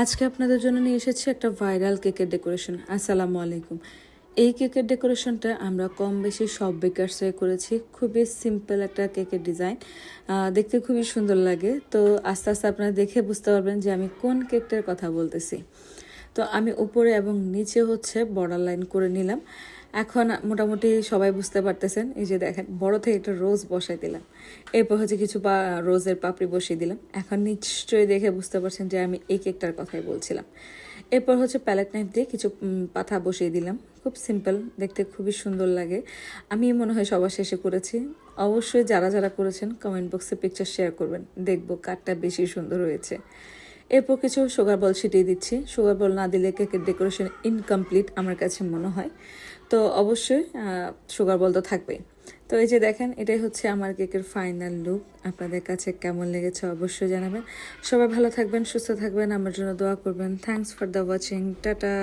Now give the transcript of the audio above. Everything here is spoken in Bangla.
আজকে আপনাদের জন্য নিয়ে এসেছি একটা ভাইরাল কেকের ডেকোরেশন। আসসালামু আলাইকুম। এই কেকের ডেকোরেশনটা আমরা কম বেশি সব বেকার্সে করেছি। খুবই সিম্পল একটা কেকের ডিজাইন, দেখতে খুবই সুন্দর লাগে। তো আস্তে আস্তে আপনারা দেখে বুঝতে পারবেন যে আমি কোন কেকটার কথা বলতেছি। তো আমি উপরে এবং নিচে হচ্ছে বর্ডার লাইন করে নিলাম। এখন মোটামুটি সবাই বুঝতে পারতেছেন, এই যে দেখেন বড় থেকে একটা রোজ বসাই দিলাম, এরপর হচ্ছে কিছু রোজের পাপড়ি বসিয়ে দিলাম। এখন নিশ্চয়ই দেখে বুঝতে পারছেন যে আমি এই কেকটার কথাই বলছিলাম। এরপর হচ্ছে প্যালেট নাইফ দিয়ে কিছু পাতা বসিয়ে দিলাম। খুব সিম্পল, দেখতে খুবই সুন্দর লাগে। আমি মনে হয় সবার শেষে করেছি। অবশ্যই যারা যারা করেছেন কমেন্ট বক্সে পিকচার শেয়ার করবেন, দেখবো কারটা বেশি সুন্দর হয়েছে। এরপর কিছু সুগার বল ছিটিয়ে দিচ্ছি। সুগার বল না দিলে কেকের ডেকোরেশন ইনকমপ্লিট আমার কাছে মনে হয়। তো অবশ্যই সুগার বল তো থাকবেই। তো এই যে দেখেন, এটাই হচ্ছে আমার কেকের ফাইনাল লুক। আপনাদের কাছে কেমন লেগেছে অবশ্যই জানাবেন। সবাই ভালো থাকবেন, সুস্থ থাকবেন, আমার জন্য দোয়া করবেন। Thanks for the watching. Tata.